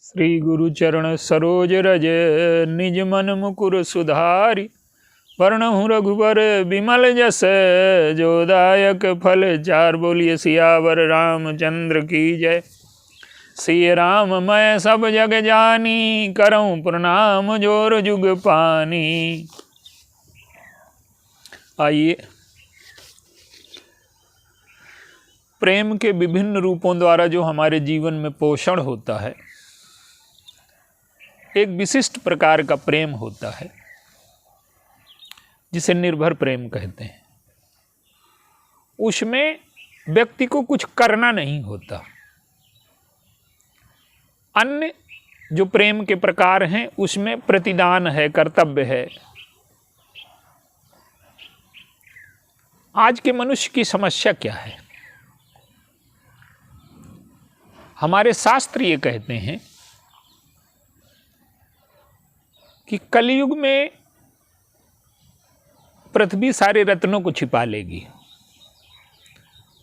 श्री गुरु चरण सरोज रज निज मन मुकुर सुधारी। वर्णहु रघुबर विमल जस जो दायक फल चार। बोलिए सियावर रामचंद्र की जय। सिय राम मैं सब जग जानी, करऊं प्रणाम जोर जुग पानी। आइए, प्रेम के विभिन्न रूपों द्वारा जो हमारे जीवन में पोषण होता है, एक विशिष्ट प्रकार का प्रेम होता है जिसे निर्भर प्रेम कहते हैं। उसमें व्यक्ति को कुछ करना नहीं होता। अन्य जो प्रेम के प्रकार हैं उसमें प्रतिदान है, कर्तव्य है। आज के मनुष्य की समस्या क्या है? हमारे शास्त्र ये कहते हैं कि कलयुग में पृथ्वी सारे रत्नों को छिपा लेगी,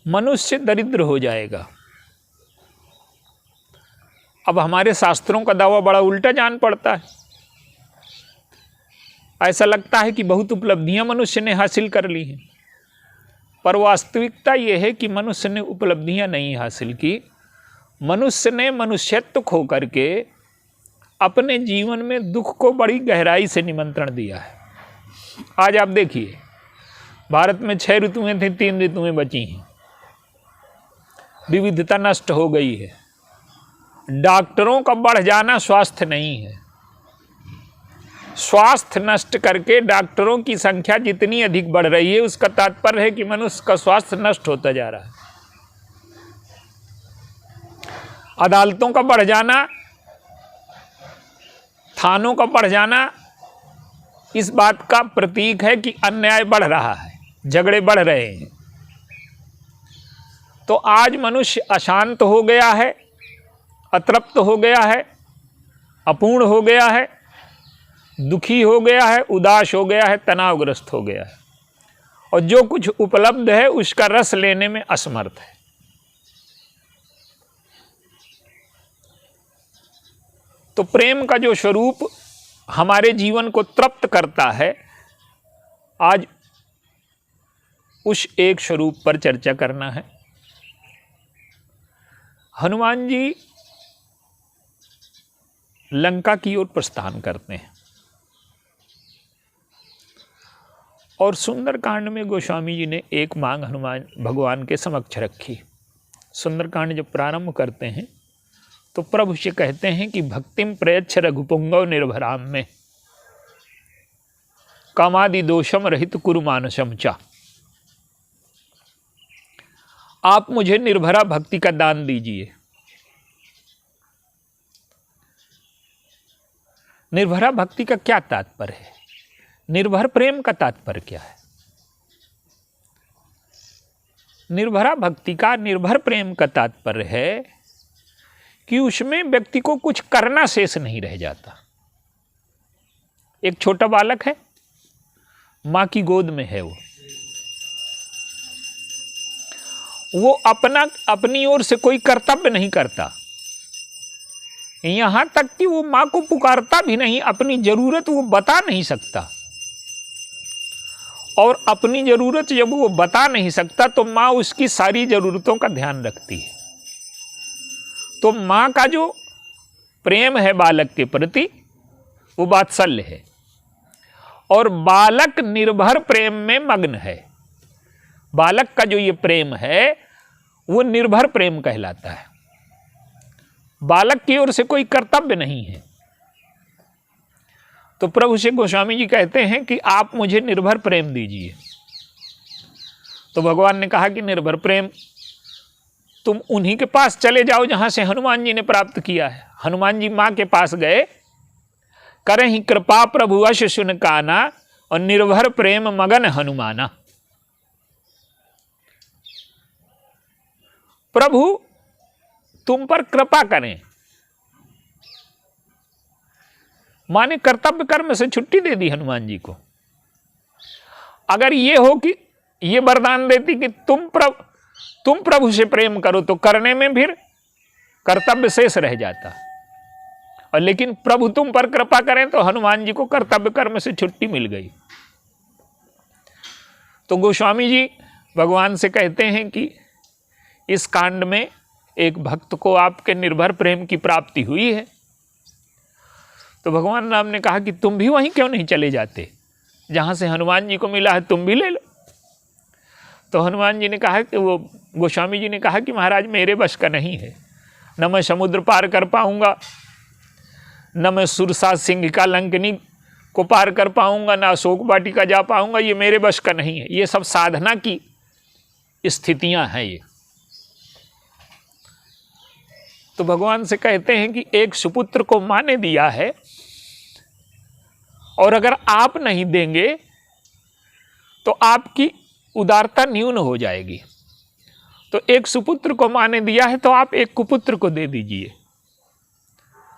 मनुष्य दरिद्र हो जाएगा। अब हमारे शास्त्रों का दावा बड़ा उल्टा जान पड़ता है। ऐसा लगता है कि बहुत उपलब्धियां मनुष्य ने हासिल कर ली हैं, पर वास्तविकता यह है कि मनुष्य ने उपलब्धियां नहीं हासिल की। मनुष्य ने मनुष्यत्व खो करके अपने जीवन में दुख को बड़ी गहराई से निमंत्रण दिया है। आज आप देखिए, भारत में 6 ऋतुएं थी, 3 ऋतुएं बची हैं। विविधता नष्ट हो गई है। डॉक्टरों का बढ़ जाना स्वास्थ्य नहीं है। स्वास्थ्य नष्ट करके डॉक्टरों की संख्या जितनी अधिक बढ़ रही है, उसका तात्पर्य है कि मनुष्य का स्वास्थ्य नष्ट होता जा रहा है। अदालतों का बढ़ जाना, थानों का बढ़ जाना इस बात का प्रतीक है कि अन्याय बढ़ रहा है, झगड़े बढ़ रहे हैं। तो आज मनुष्य अशांत हो गया है, अतृप्त हो गया है, अपूर्ण हो गया है, दुखी हो गया है, उदास हो गया है, तनावग्रस्त हो गया है, और जो कुछ उपलब्ध है उसका रस लेने में असमर्थ है। तो प्रेम का जो स्वरूप हमारे जीवन को तृप्त करता है, आज उस एक स्वरूप पर चर्चा करना है। हनुमान जी लंका की ओर प्रस्थान करते हैं और सुंदरकांड में गोस्वामी जी ने एक मांग हनुमान भगवान के समक्ष रखी। सुंदरकांड जब प्रारंभ करते हैं तो प्रभु से कहते हैं कि भक्तिम प्रयच्छ रघुपुंगव निर्भराम में कामादि दोषम रहित कुरु मानसम चा। आप मुझे निर्भरा भक्ति का दान दीजिए। निर्भरा भक्ति का क्या तात्पर्य है? निर्भर प्रेम का तात्पर्य क्या है? निर्भरा भक्ति का, निर्भर प्रेम का तात्पर्य है कि उसमें व्यक्ति को कुछ करना शेष नहीं रह जाता। एक छोटा बालक है, मां की गोद में है, वो अपनी ओर से कोई कर्तव्य नहीं करता। यहां तक कि वो मां को पुकारता भी नहीं, अपनी जरूरत वो बता नहीं सकता। और अपनी जरूरत जब वो बता नहीं सकता तो मां उसकी सारी जरूरतों का ध्यान रखती है। तो मां का जो प्रेम है बालक के प्रति, वो वात्सल्य है, और बालक निर्भर प्रेम में मग्न है। बालक का जो ये प्रेम है वो निर्भर प्रेम कहलाता है। बालक की ओर से कोई कर्तव्य नहीं है। तो प्रभु से गोस्वामी जी कहते हैं कि आप मुझे निर्भर प्रेम दीजिए। तो भगवान ने कहा कि निर्भर प्रेम तुम उन्हीं के पास चले जाओ जहां से हनुमान जी ने प्राप्त किया है। हनुमान जी मां के पास गए, करहि कृपा प्रभु अश सुन काना, और निर्भर प्रेम मगन हनुमाना। प्रभु तुम पर कृपा करें। मां ने कर्तव्य कर्म से छुट्टी दे दी हनुमान जी को। अगर ये हो कि ये वरदान देती कि तुम प्रभु से प्रेम करो, तो करने में फिर कर्तव्य शेष रह जाता। और लेकिन प्रभु तुम पर कृपा करें तो हनुमान जी को कर्तव्य कर्म से छुट्टी मिल गई। तो गोस्वामी जी भगवान से कहते हैं कि इस कांड में एक भक्त को आपके निर्भर प्रेम की प्राप्ति हुई है। तो भगवान राम ने कहा कि तुम भी वहीं क्यों नहीं चले जाते, जहाँ से हनुमान जी को मिला है तुम भी ले लो। तो हनुमान जी ने कहा कि वो गोस्वामी जी ने कहा कि महाराज मेरे बस का नहीं है, न मैं समुद्र पार कर पाऊंगा, न मैं सुरसा सिंह का लंकनी को पार कर पाऊंगा, न अशोक वाटिका जा पाऊंगा, ये मेरे बस का नहीं है। ये सब साधना की स्थितियां हैं ये। तो भगवान से कहते हैं कि एक सुपुत्र को माँ ने दिया है और अगर आप नहीं देंगे तो आपकी उदारता न्यून हो जाएगी। तो एक सुपुत्र को माँ ने दिया है तो आप एक कुपुत्र को दे दीजिए।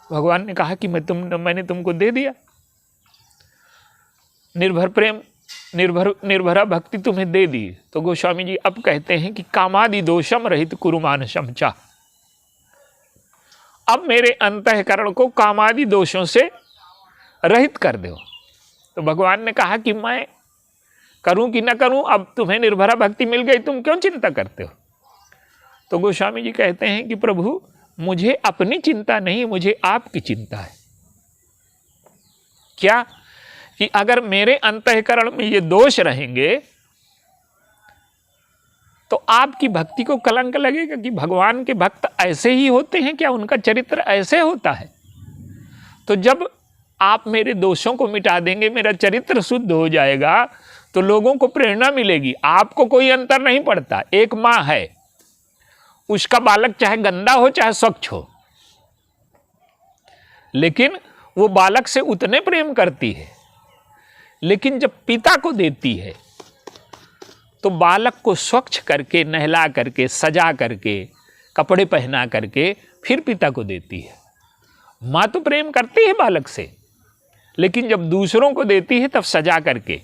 भगवान ने कहा कि मैंने तुमको दे दिया, निर्भर प्रेम निर्भरा भक्ति तुम्हें दे दी। तो गोस्वामी जी अब कहते हैं कि कामादि दोषम रहित कुरु मानसम चा, अब मेरे अंतःकरण को कामादि दोषों से रहित कर दो। तो भगवान ने कहा कि मैं करूं कि न करूं, अब तुम्हें निर्भरा भक्ति मिल गई, तुम क्यों चिंता करते हो। तो गोस्वामी जी कहते हैं कि प्रभु मुझे अपनी चिंता नहीं, मुझे आपकी चिंता है। क्या कि अगर मेरे अंतःकरण में ये दोष रहेंगे तो आपकी भक्ति को कलंक लगेगा कि भगवान के भक्त ऐसे ही होते हैं क्या, उनका चरित्र ऐसे होता है। तो जब आप मेरे दोषों को मिटा देंगे, मेरा चरित्र शुद्ध हो जाएगा, तो लोगों को प्रेरणा मिलेगी। आपको कोई अंतर नहीं पड़ता। एक माँ है, उसका बालक चाहे गंदा हो चाहे स्वच्छ हो, लेकिन वो बालक से उतने प्रेम करती है। लेकिन जब पिता को देती है तो बालक को स्वच्छ करके, नहला करके, सजा करके, कपड़े पहना करके फिर पिता को देती है। माँ तो प्रेम करती है बालक से, लेकिन जब दूसरों को देती है तब सजा करके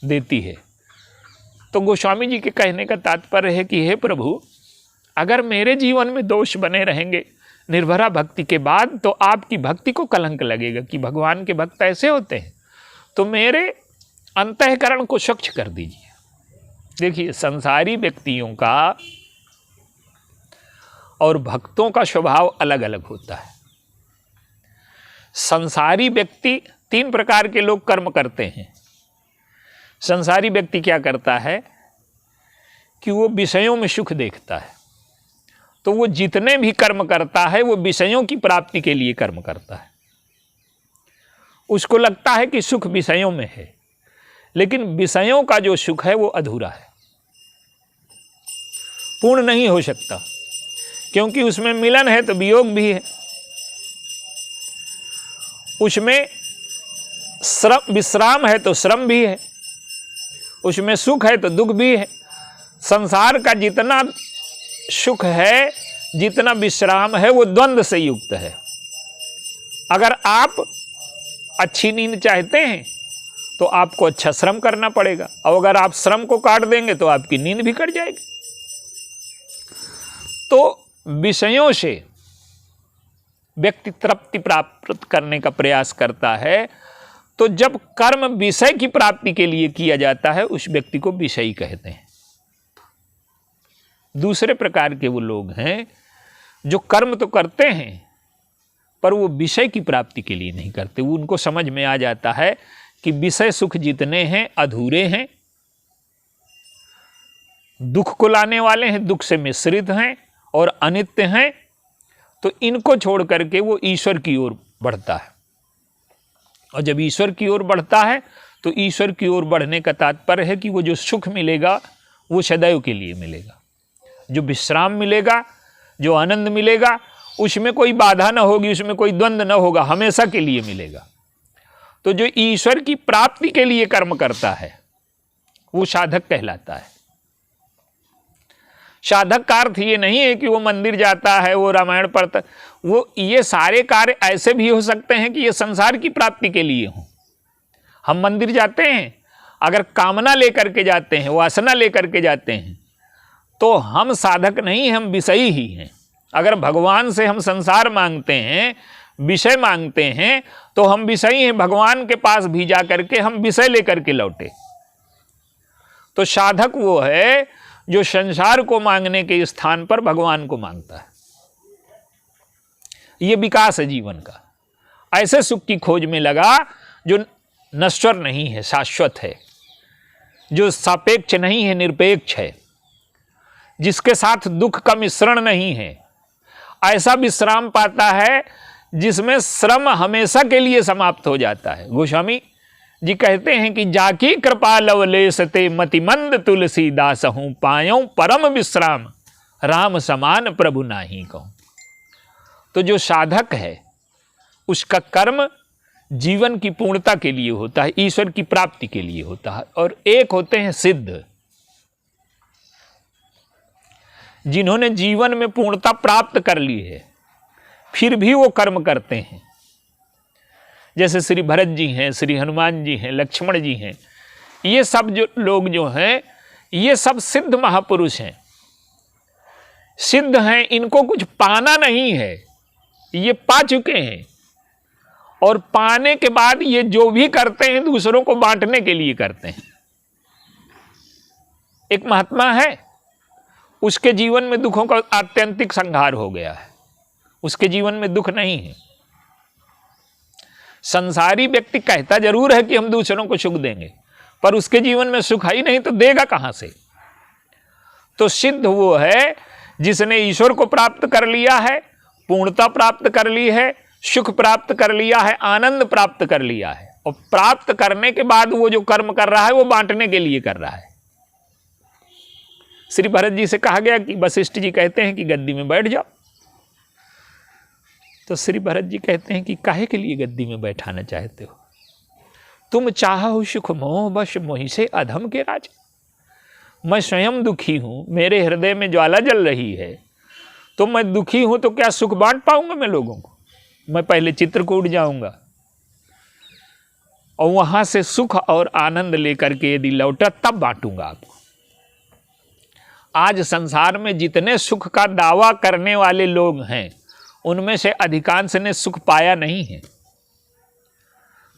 देती है। तो गोस्वामी जी के कहने का तात्पर्य है कि हे प्रभु, अगर मेरे जीवन में दोष बने रहेंगे निर्भरा भक्ति के बाद तो आपकी भक्ति को कलंक लगेगा कि भगवान के भक्त ऐसे होते हैं। तो मेरे अंतःकरण को स्वच्छ कर दीजिए। देखिए, संसारी व्यक्तियों का और भक्तों का स्वभाव अलग अलग होता है। संसारी व्यक्ति, तीन प्रकार के लोग कर्म करते हैं। संसारी व्यक्ति क्या करता है कि वो विषयों में सुख देखता है, तो वो जितने भी कर्म करता है वो विषयों की प्राप्ति के लिए कर्म करता है। उसको लगता है कि सुख विषयों में है, लेकिन विषयों का जो सुख है वो अधूरा है, पूर्ण नहीं हो सकता, क्योंकि उसमें मिलन है तो वियोग भी है, उसमें विश्राम है तो श्रम भी है, उसमें सुख है तो दुख भी है। संसार का जितना सुख है, जितना विश्राम है, वो द्वंद्व से युक्त है। अगर आप अच्छी नींद चाहते हैं तो आपको अच्छा श्रम करना पड़ेगा, और अगर आप श्रम को काट देंगे तो आपकी नींद भी कट जाएगी। तो विषयों से व्यक्ति तृप्ति प्राप्त करने का प्रयास करता है, तो जब कर्म विषय की प्राप्ति के लिए किया जाता है उस व्यक्ति को विषयी कहते हैं। दूसरे प्रकार के वो लोग हैं जो कर्म तो करते हैं पर वो विषय की प्राप्ति के लिए नहीं करते। वो उनको समझ में आ जाता है कि विषय सुख जितने हैं अधूरे हैं, दुख को लाने वाले हैं, दुख से मिश्रित हैं और अनित्य हैं, तो इनको छोड़ करके वो ईश्वर की ओर बढ़ता है। और जब ईश्वर की ओर बढ़ता है तो ईश्वर की ओर बढ़ने का तात्पर्य है कि वो जो सुख मिलेगा वो सदैव के लिए मिलेगा, जो विश्राम मिलेगा, जो आनंद मिलेगा, उसमें कोई बाधा न होगी, उसमें कोई द्वंद्व न होगा, हमेशा के लिए मिलेगा। तो जो ईश्वर की प्राप्ति के लिए कर्म करता है वो साधक कहलाता है। साधक का अर्थ ये नहीं है कि वो मंदिर जाता है, वो रामायण पढ़ता, वो ये सारे कार्य ऐसे भी हो सकते हैं कि ये संसार की प्राप्ति के लिए हों। हम मंदिर जाते हैं अगर कामना लेकर के जाते हैं, वासना लेकर के जाते हैं, तो हम साधक नहीं, हम विषयी ही हैं। अगर भगवान से हम संसार मांगते हैं, विषय मांगते हैं तो हम विषय हैं, भगवान के पास भी जा करके हम विषय लेकर के लौटे। तो साधक वो है जो संसार को मांगने के स्थान पर भगवान को मांगता है। ये विकास है जीवन का। ऐसे सुख की खोज में लगा जो नश्वर नहीं है, शाश्वत है, जो सापेक्ष नहीं है, निरपेक्ष है, जिसके साथ दुख का मिश्रण नहीं है। ऐसा विश्राम पाता है जिसमें श्रम हमेशा के लिए समाप्त हो जाता है। गोस्वामी जी कहते हैं कि जाकी कृपा लवलेश ते मतिमंद तुलसीदास हूं, पायों परम विश्राम राम समान प्रभु नाही कहूं। तो जो साधक है उसका कर्म जीवन की पूर्णता के लिए होता है, ईश्वर की प्राप्ति के लिए होता है। और एक होते हैं सिद्ध, जिन्होंने जीवन में पूर्णता प्राप्त कर ली है फिर भी वो कर्म करते हैं। जैसे श्री भरत जी हैं, श्री हनुमान जी हैं, लक्ष्मण जी हैं, ये सब जो लोग जो हैं ये सब सिद्ध महापुरुष हैं, सिद्ध हैं। इनको कुछ पाना नहीं है, ये पा चुके हैं। और पाने के बाद ये जो भी करते हैं दूसरों को बांटने के लिए करते हैं। एक महात्मा है, उसके जीवन में दुखों का आत्यंतिक संहार हो गया है, उसके जीवन में दुख नहीं है। संसारी व्यक्ति कहता जरूर है कि हम दूसरों को सुख देंगे, पर उसके जीवन में सुख ही नहीं तो देगा कहां से। तो सिद्ध वो है जिसने ईश्वर को प्राप्त कर लिया है, पूर्णता प्राप्त कर ली है, सुख प्राप्त कर लिया है, आनंद प्राप्त कर लिया है। और प्राप्त करने के बाद वो जो कर्म कर रहा है वो बांटने के लिए कर रहा है। श्री भरत जी से कहा गया कि वशिष्ठ जी कहते हैं कि गद्दी में बैठ जाओ। तो श्री भरत जी कहते हैं कि काहे के लिए गद्दी में बैठाना चाहते हो? तुम चाहो सुख मोह बश मोहि से अधम के राज। मैं स्वयं दुखी हूं, मेरे हृदय में ज्वाला जल रही है, तो मैं दुखी हूं तो क्या सुख बांट पाऊंगा मैं लोगों को? मैं पहले चित्रकूट जाऊंगा और वहां से सुख और आनंद लेकर के यदि लौटा तब बांटूंगा आपको। आज संसार में जितने सुख का दावा करने वाले लोग हैं उनमें से अधिकांश ने सुख पाया नहीं है।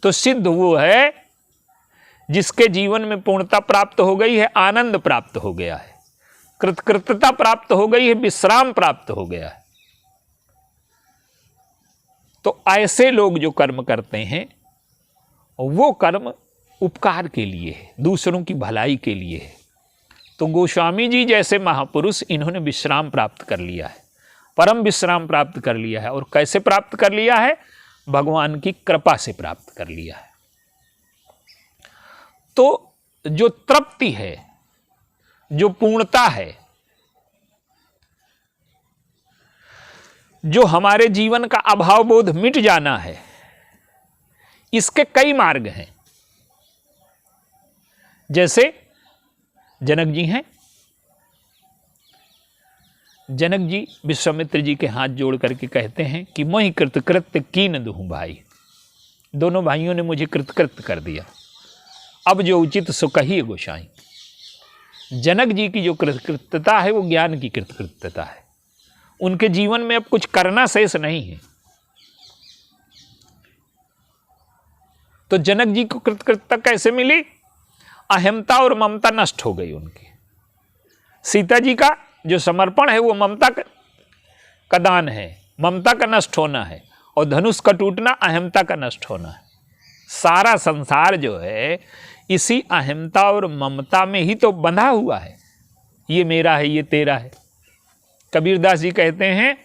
तो सिद्ध वो है जिसके जीवन में पूर्णता प्राप्त हो गई है, आनंद प्राप्त हो गया है, कृतकृत्यता प्राप्त हो गई है, विश्राम प्राप्त हो गया है। तो ऐसे लोग जो कर्म करते हैं वो कर्म उपकार के लिए है, दूसरों की भलाई के लिए है। तो गोस्वामी जी जैसे महापुरुष इन्होंने विश्राम प्राप्त कर लिया है, परम विश्राम प्राप्त कर लिया है। और कैसे प्राप्त कर लिया है? भगवान की कृपा से प्राप्त कर लिया है। तो जो तृप्ति है, जो पूर्णता है, जो हमारे जीवन का अभाव बोध मिट जाना है, इसके कई मार्ग हैं। जैसे जनक जी हैं, जनक जी विश्वामित्र जी के हाथ जोड़ करके कहते हैं कि मोहि कृतकृत्य कीन दुहु भाई। दोनों भाइयों ने मुझे कृतकृत्य कर दिया, अब जो उचित सो कहिए गोसाई। जनक जी की जो कृतकृत्यता है वो ज्ञान की कृतकृत्यता है। उनके जीवन में अब कुछ करना शेष नहीं है। तो जनक जी को कृतकृत्यता कैसे मिली? अहमता और ममता नष्ट हो गई उनकी। सीता जी का जो समर्पण है वो ममता का दान है, ममता का नष्ट होना है। और धनुष का टूटना अहमता का नष्ट होना है। सारा संसार जो है इसी अहमता और ममता में ही तो बंधा हुआ है। ये मेरा है, ये तेरा है। कबीरदास जी कहते हैं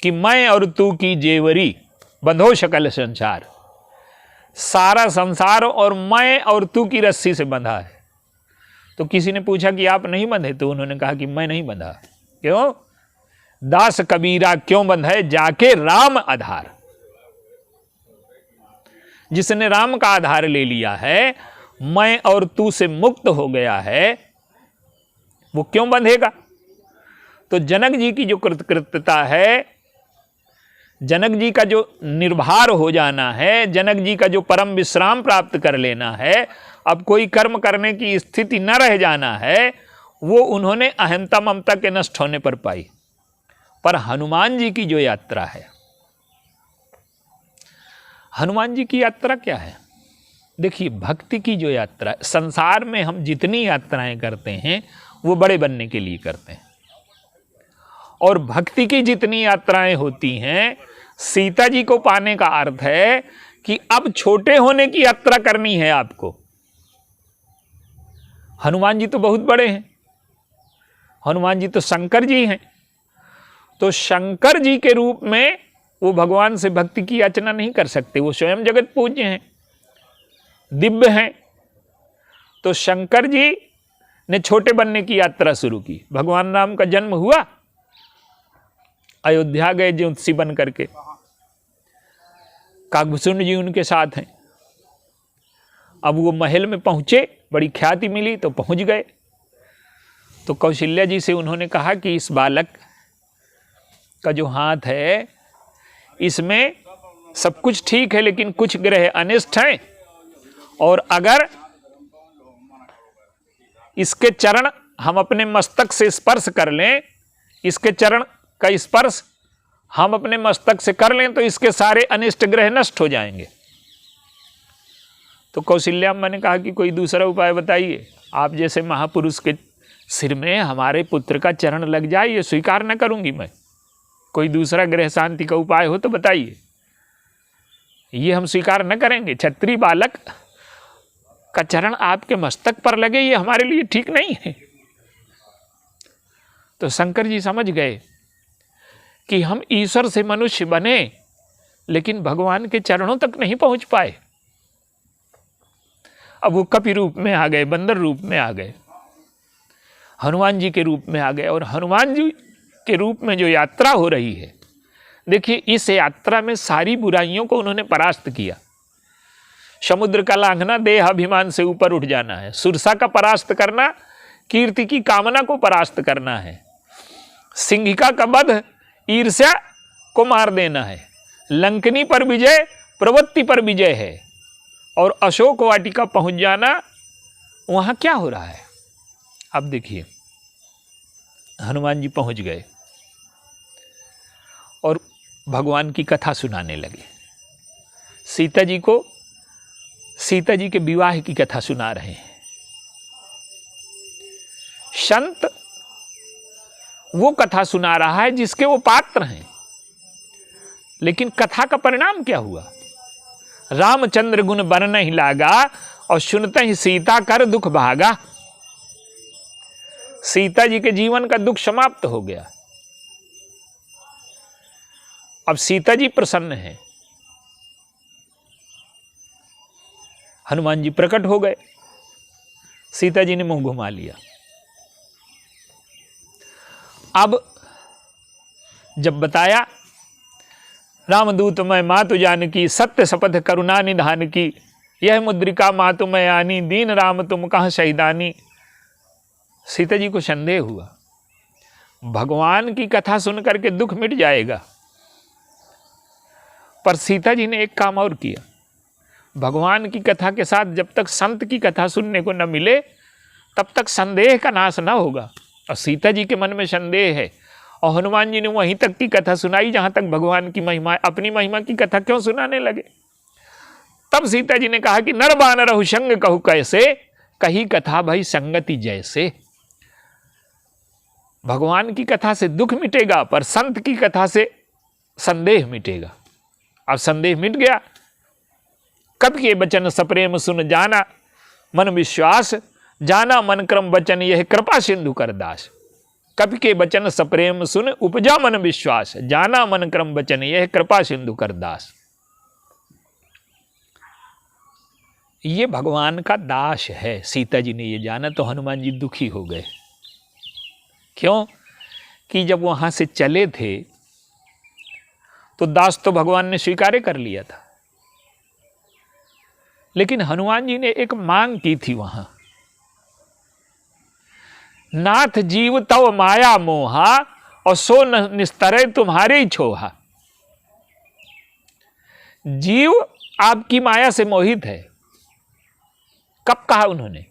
कि मैं और तू की जेवरी बंधो सकल संसार। सारा संसार और मैं और तू की रस्सी से बंधा है। तो किसी ने पूछा कि आप नहीं बंधे? तो उन्होंने कहा कि मैं नहीं बंधा। क्यों? दास कबीरा क्यों बंधे, जाके राम आधार। जिसने राम का आधार ले लिया है, मैं और तू से मुक्त हो गया है, वो क्यों बंधेगा? तो जनक जी की जो कृतकृत्यता है, जनक जी का जो निर्भर हो जाना है, जनक जी का जो परम विश्राम प्राप्त कर लेना है, अब कोई कर्म करने की स्थिति न रह जाना है, वो उन्होंने अहंता ममता के नष्ट होने पर पाई। पर हनुमान जी की जो यात्रा है हनुमान जी की यात्रा क्या है? देखिए, भक्ति की जो यात्रा, संसार में हम जितनी यात्राएं करते हैं वो बड़े बनने के लिए करते हैं, और भक्ति की जितनी यात्राएं होती हैं, सीता जी को पाने का अर्थ है कि अब छोटे होने की यात्रा करनी है आपको। हनुमान जी तो बहुत बड़े हैं, हनुमान जी तो शंकर जी हैं, तो शंकर जी के रूप में वो भगवान से भक्ति की याचना नहीं कर सकते, वो स्वयं जगत पूज्य हैं, दिव्य हैं। तो शंकर जी ने छोटे बनने की यात्रा शुरू की। भगवान राम का जन्म हुआ, अयोध्या गए ज्योतिषी बन करके, काकभूषण जी उनके साथ हैं। अब वो महल में पहुंचे, बड़ी ख्याति मिली तो पहुंच गए। तो कौशल्या जी से उन्होंने कहा कि इस बालक का जो हाथ है इसमें सब कुछ ठीक है, लेकिन कुछ ग्रह अनिष्ट हैं, और अगर इसके चरण हम अपने मस्तक से स्पर्श कर लें, इसके चरण का स्पर्श हम अपने मस्तक से कर लें तो इसके सारे अनिष्ट ग्रह नष्ट हो जाएंगे। तो कौशल्या अम्मा ने कहा कि कोई दूसरा उपाय बताइए, आप जैसे महापुरुष के सिर में हमारे पुत्र का चरण लग जाए ये स्वीकार न करूंगी मैं, कोई दूसरा ग्रह शांति का उपाय हो तो बताइए, ये हम स्वीकार न करेंगे। क्षत्रिय बालक का चरण आपके मस्तक पर लगे ये हमारे लिए ठीक नहीं है। तो शंकर जी समझ गए कि हम ईश्वर से मनुष्य बने लेकिन भगवान के चरणों तक नहीं पहुंच पाए। अब वो कपि रूप में आ गए, बंदर रूप में आ गए, हनुमान जी के रूप में आ गए, और हनुमान जी के रूप में जो यात्रा हो रही है, देखिए इस यात्रा में सारी बुराइयों को उन्होंने परास्त किया। समुद्र का लांघना देह अभिमान से ऊपर उठ जाना है, सुरसा का परास्त करना कीर्ति की कामना को परास्त करना है, सिंहिका का वध ईर्ष्या को मार देना है, लंकनी पर विजय प्रवृत्ति पर विजय है, और अशोक वाटिका पहुंच जाना। वहां क्या हो रहा है अब देखिए, हनुमान जी पहुंच गए और भगवान की कथा सुनाने लगे। सीता जी को सीता जी के विवाह की कथा सुना रहे हैं। संत वो कथा सुना रहा है जिसके वो पात्र हैं, लेकिन कथा का परिणाम क्या हुआ? रामचंद्र गुण बरन ही लागा और सुनते ही सीता कर दुख भागा। सीता जी के जीवन का दुख समाप्त हो गया। अब सीता जी प्रसन्न हैं, हनुमान जी प्रकट हो गए, सीता जी ने मुंह घुमा लिया। अब जब बताया रामदूत मैं मातु जानकी सत्य शपथ करुणा निधान की, यह मुद्रिका मातु मैं आनी दीन राम तुम कहाँ शहीदानी। सीता जी को संदेह हुआ, भगवान की कथा सुन करके दुख मिट जाएगा, पर सीता जी ने एक काम और किया। भगवान की कथा के साथ जब तक संत की कथा सुनने को न मिले तब तक संदेह का नाश न होगा। और सीता जी के मन में संदेह है, और हनुमान जी ने वहीं तक की कथा सुनाई जहां तक भगवान की महिमा, अपनी महिमा की कथा क्यों सुनाने लगे? तब सीता जी ने कहा कि नर बानर रहु संग कहु कैसे, कही कथा भई संगति जैसे। भगवान की कथा से दुख मिटेगा, पर संत की कथा से संदेह मिटेगा। अब संदेह मिट गया। कब के बचन सप्रेम सुन जाना मन विश्वास, जाना मन क्रम बचन यह कृपा सिंधु कर दास। कब के बचन सप्रेम सुन उपजा मन विश्वास, जाना मन क्रम बचन यह कृपा सिंधु कर दास। ये भगवान का दास है। सीता जी ने ये जाना तो हनुमान जी दुखी हो गए। क्यों? कि जब वहां से चले थे तो दास तो भगवान ने स्वीकार कर लिया था, लेकिन हनुमान जी ने एक मांग की थी वहां, नाथ जीव तव माया मोहा और सो निस्तरे तुम्हारे ही छोहा। जीव आपकी माया से मोहित है। कब कहा उन्होंने?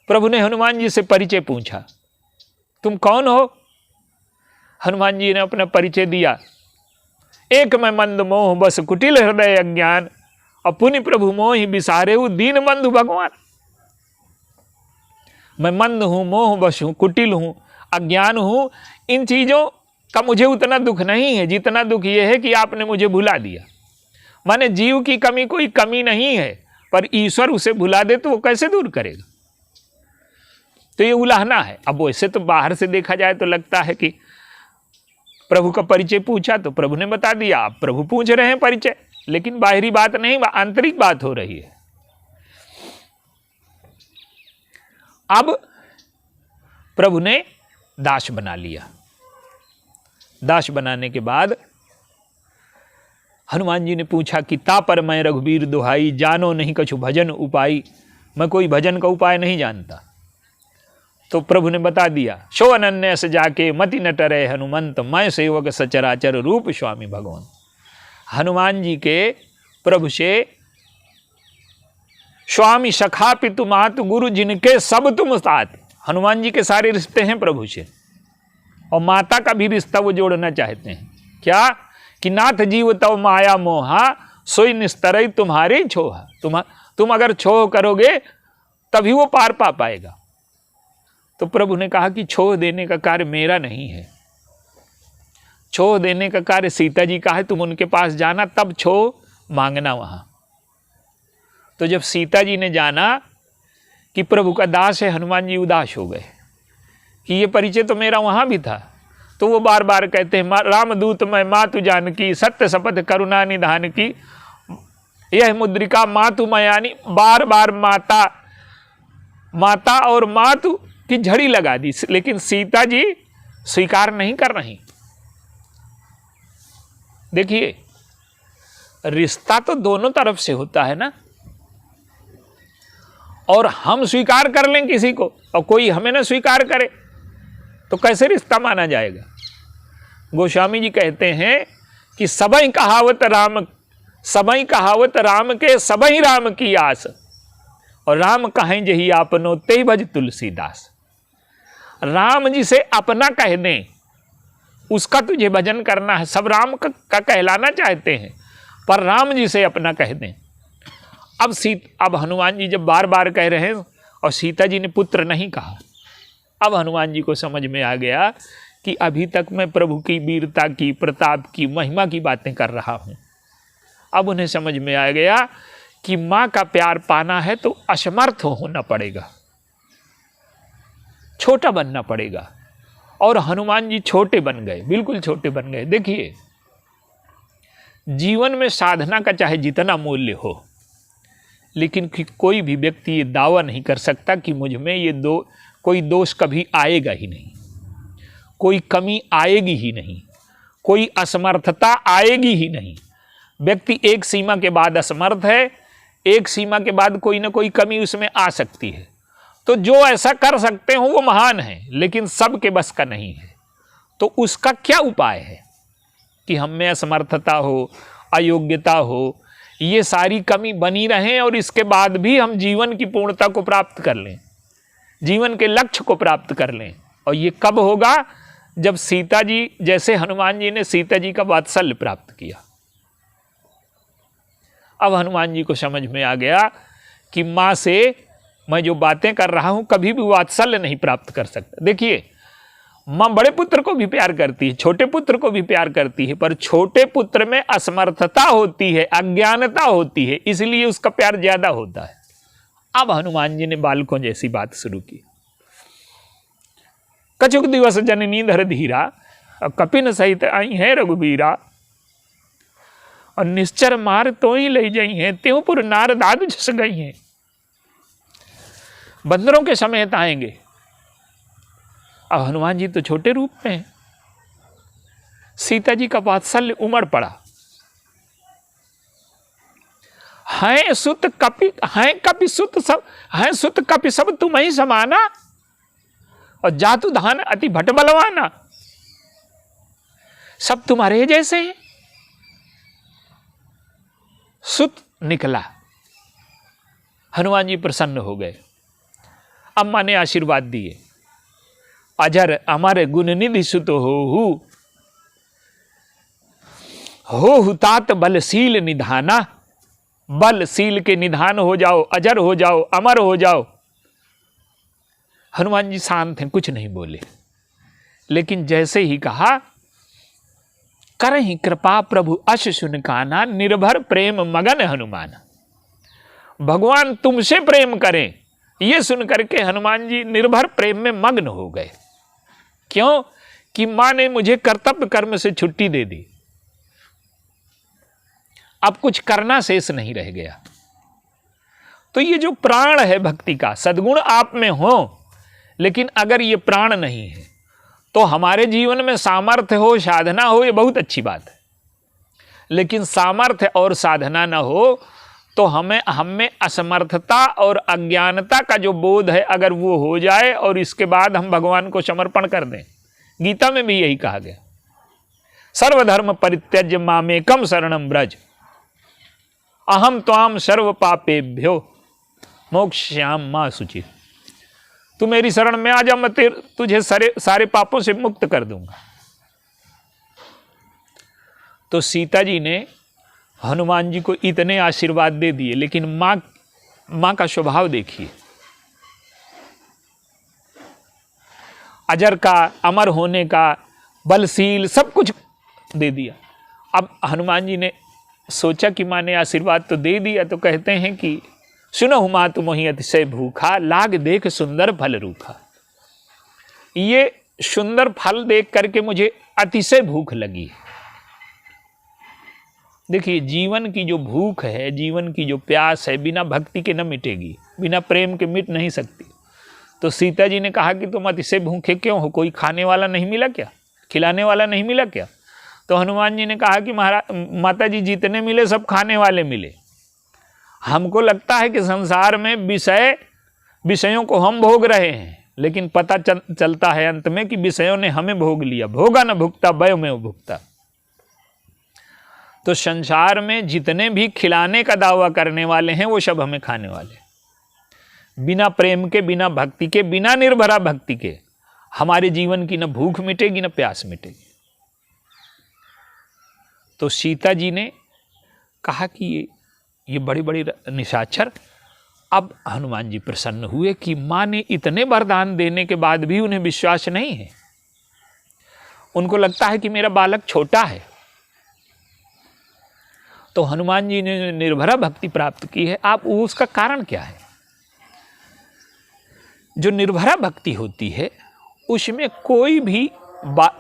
प्रभु ने हनुमान जी से परिचय पूछा, तुम कौन हो? हनुमान जी ने अपना परिचय दिया। एक मैं मंद मोह बस कुटिल हृदय अज्ञान, अपुनि प्रभु मोहि बिसारे दीन बंधु भगवान। मैं मंद हूं, मोह बस हूं, कुटिल हूं, अज्ञान हूं। इन चीजों का मुझे उतना दुख नहीं है जितना दुख यह है कि आपने मुझे भुला दिया। माने जीव की कमी कोई कमी नहीं है, पर ईश्वर उसे भुला दे तो वो कैसे दूर करेगा। तो ये उलाहना है। अब वैसे तो बाहर से देखा जाए तो लगता है कि प्रभु का परिचय पूछा तो प्रभु ने बता दिया, आप प्रभु पूछ रहे हैं परिचय, लेकिन बाहरी बात नहीं, आंतरिक बात हो रही है। अब प्रभु ने दास बना लिया। दास बनाने के बाद हनुमान जी ने पूछा कि ता पर मैं रघुबीर दुहाई, जानो नहीं कछु भजन उपाई। मैं कोई भजन का उपाय नहीं जानता। तो प्रभु ने बता दिया, शो अनन्य से जाके मति न टरे हनुमंत, मैं सेवक सचराचर रूप स्वामी भगवान। हनुमान जी के प्रभु से स्वामी सखा पितु मातु गुरु जिनके सब तुम साथ। हनुमान जी के सारे रिश्ते हैं प्रभु से, और माता का भी रिश्ता वो जोड़ना चाहते हैं। क्या कि नाथ जीव तव माया मोहा, सोई निस्तरई तुम्हारे छोहा। तुम अगर छोह करोगे तभी वो पार पा पाएगा। तो प्रभु ने कहा कि छोह देने का कार्य मेरा नहीं है, छोह देने का कार्य सीता जी का है। तुम उनके पास जाना, तब छोह मांगना वहां। तो जब सीता जी ने जाना कि प्रभु का दास है, हनुमान जी उदास हो गए कि ये परिचय तो मेरा वहां भी था। तो वो बार बार कहते हैं, रामदूत मैं मातु जानकी, सत्य शपथ करुणा निधान की, यह मुद्रिका मातु मयानी। बार बार माता माता और मातु की झड़ी लगा दी, लेकिन सीता जी स्वीकार नहीं कर रही। देखिए, रिश्ता तो दोनों तरफ से होता है ना, और हम स्वीकार कर लें किसी को और कोई हमें ना स्वीकार करे तो कैसे रिश्ता माना जाएगा। गोस्वामी जी कहते हैं कि सबई कहावत राम के सबई राम की आस, और राम कहें जही आपनो ते भज तुलसीदास। राम जी से अपना कह दें, उसका तुझे भजन करना है। सब राम का कहलाना चाहते हैं, पर राम जी से अपना कह दें। अब हनुमान जी जब बार बार कह रहे हैं और सीता जी ने पुत्र नहीं कहा, अब हनुमान जी को समझ में आ गया कि अभी तक मैं प्रभु की वीरता की, प्रताप की, महिमा की बातें कर रहा हूं। अब उन्हें समझ में आ गया कि मां का प्यार पाना है तो असमर्थ होना पड़ेगा, छोटा बनना पड़ेगा। और हनुमान जी छोटे बन गए, बिल्कुल छोटे बन गए। देखिए, जीवन में साधना का चाहे जितना मूल्य हो, लेकिन कोई भी व्यक्ति ये दावा नहीं कर सकता कि मुझ में कोई दोष कभी आएगा ही नहीं, कोई कमी आएगी ही नहीं, कोई असमर्थता आएगी ही नहीं। व्यक्ति एक सीमा के बाद असमर्थ है, एक सीमा के बाद कोई ना कोई कमी उसमें आ सकती है। तो जो ऐसा कर सकते हो वो महान है, लेकिन सबके बस का नहीं है। तो उसका क्या उपाय है कि हम में असमर्थता हो, अयोग्यता हो, ये सारी कमी बनी रहें और इसके बाद भी हम जीवन की पूर्णता को प्राप्त कर लें, जीवन के लक्ष्य को प्राप्त कर लें। और ये कब होगा? जब सीता जी, जैसे हनुमान जी ने सीता जी का वात्सल्य प्राप्त किया। अब हनुमान जी को समझ में आ गया कि मां से मैं जो बातें कर रहा हूं कभी भी वात्सल्य नहीं प्राप्त कर सकता। देखिए, मां बड़े पुत्र को भी प्यार करती है, छोटे पुत्र को भी प्यार करती है, पर छोटे पुत्र में असमर्थता होती है, अज्ञानता होती है, इसलिए उसका प्यार ज्यादा होता है। अब हनुमान जी ने बालकों जैसी बात शुरू की। कछुक दिवस जननी धर धीरा, कपिन सहित आई है रघुबीरा, और निश्चर मार तो ही ले जाई हैं, त्योपुर नार दाद झस गई हैं। बंदरों के समेत आएंगे। अब हनुमान जी तो छोटे रूप में हैं, सीता जी का वात्सल्य उमड़ पड़ा। हैं सुत कपि, हैं कपि सुत सब, हैं सुत कपि सब तुम ही समाना, और जातु धान अति भट बलवाना। सब तुम्हारे जैसे हैं। सुत निकला, हनुमान जी प्रसन्न हो गए। अम्मा ने आशीर्वाद दिए, अजर अमर गुण निधि सुत हो, हो हुतात बलशील निधाना, बलशील के निधान हो जाओ, अजर हो जाओ, अमर हो जाओ। हनुमान जी शांत हैं, कुछ नहीं बोले, लेकिन जैसे ही कहा करहि कृपा प्रभु अश सुन काना, निर्भर प्रेम मगन हनुमान। भगवान तुमसे प्रेम करें, ये सुन करके हनुमान जी निर्भर प्रेम में मग्न हो गए। क्यों? कि मां ने मुझे कर्तव्य कर्म से छुट्टी दे दी, अब कुछ करना शेष नहीं रह गया। तो ये जो प्राण है भक्ति का, सद्गुण आप में हो, लेकिन अगर ये प्राण नहीं है तो हमारे जीवन में सामर्थ्य हो, साधना हो, ये बहुत अच्छी बात है। लेकिन सामर्थ्य और साधना न हो तो हमें असमर्थता और अज्ञानता का जो बोध है, अगर वो हो जाए और इसके बाद हम भगवान को समर्पण कर दें। गीता में भी यही कहा गया, सर्वधर्म परित्यज्य मामेकम शरणम व्रज, अहम त्वाम सर्व पापेभ्यो मोक्षयाम मा शुचि। तू मेरी शरण में आ जा, मैं तुझे सारे पापों से मुक्त कर दूंगा। तो सीता जी ने हनुमान जी को इतने आशीर्वाद दे दिए, लेकिन मां का स्वभाव देखिए, अजर का, अमर होने का, बलशील, सब कुछ दे दिया। अब हनुमान जी ने सोचा कि मां ने आशीर्वाद तो दे दिया, तो कहते हैं कि सुनहु मातु मोहि अतिशय भूखा, लाग देख सुंदर फल रूखा। ये सुंदर फल देख करके मुझे अतिशय भूख लगी। देखिए, जीवन की जो भूख है, जीवन की जो प्यास है, बिना भक्ति के न मिटेगी, बिना प्रेम के मिट नहीं सकती। तो सीता जी ने कहा कि तुम अतिशय भूखे क्यों हो, कोई खाने वाला नहीं मिला क्या, खिलाने वाला नहीं मिला क्या? तो हनुमान जी ने कहा कि माता जी जितने मिले सब खाने वाले मिले। हमको लगता है कि संसार में विषयों को हम भोग रहे हैं, लेकिन पता चलता है अंत में कि विषयों ने हमें भोग लिया। भोगा न भुगता वयो में भुगता। तो संसार में जितने भी खिलाने का दावा करने वाले हैं वो सब हमें खाने वाले। बिना प्रेम के, बिना भक्ति के, बिना निर्भरा भक्ति के हमारे जीवन की न भूख मिटेगी न प्यास मिटेगी। तो सीता जी ने कहा कि ये बड़ी बड़ी निशाचर। अब हनुमान जी प्रसन्न हुए कि मां ने इतने वरदान देने के बाद भी उन्हें विश्वास नहीं है। उनको लगता है कि मेरा बालक छोटा है। तो हनुमान जी ने निर्भरा भक्ति प्राप्त की है। आप उसका कारण क्या है? जो निर्भरा भक्ति होती है उसमें कोई भी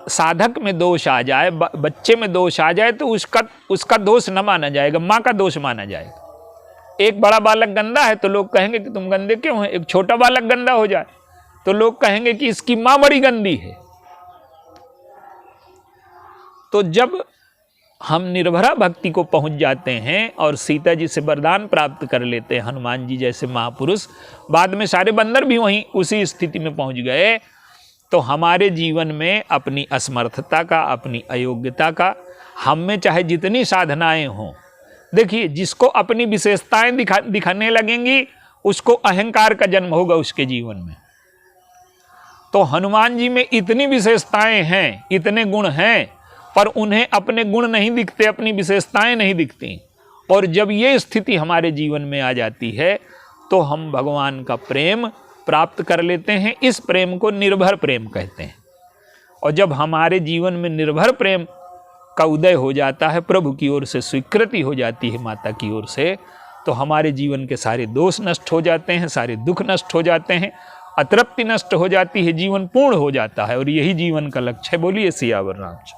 साधक में दोष आ जाए, बच्चे में दोष आ जाए तो उसका दोष न माना जाएगा, माँ का दोष माना जाएगा। एक बड़ा बालक गंदा है तो लोग कहेंगे कि तुम गंदे क्यों हैं। एक छोटा बालक गंदा हो जाए तो लोग कहेंगे कि इसकी माँ बड़ी गंदी है। तो जब हम निर्भरा भक्ति को पहुंच जाते हैं और सीता जी से वरदान प्राप्त कर लेते हैं, हनुमान जी जैसे महापुरुष, बाद में सारे बंदर भी वहीं उसी स्थिति में पहुंच गए, तो हमारे जीवन में अपनी असमर्थता का, अपनी अयोग्यता का, हम में चाहे जितनी साधनाएं हों, देखिए जिसको अपनी विशेषताएं दिखाने लगेंगी उसको अहंकार का जन्म होगा उसके जीवन में। तो हनुमान जी में इतनी विशेषताएं हैं, इतने गुण हैं, पर उन्हें अपने गुण नहीं दिखते, अपनी विशेषताएं नहीं दिखती। और जब ये स्थिति हमारे जीवन में आ जाती है तो हम भगवान का प्रेम प्राप्त कर लेते हैं। इस प्रेम को निर्भर प्रेम कहते हैं। और जब हमारे जीवन में निर्भर प्रेम का उदय हो जाता है, प्रभु की ओर से स्वीकृति हो जाती है माता की ओर से, तो हमारे जीवन के सारे दोष नष्ट हो जाते हैं, सारे दुख नष्ट हो जाते हैं, अतृप्ति नष्ट हो जाती है, जीवन पूर्ण हो जाता है। और यही जीवन का लक्ष्य है। बोलिए सियावर रामचंद्र।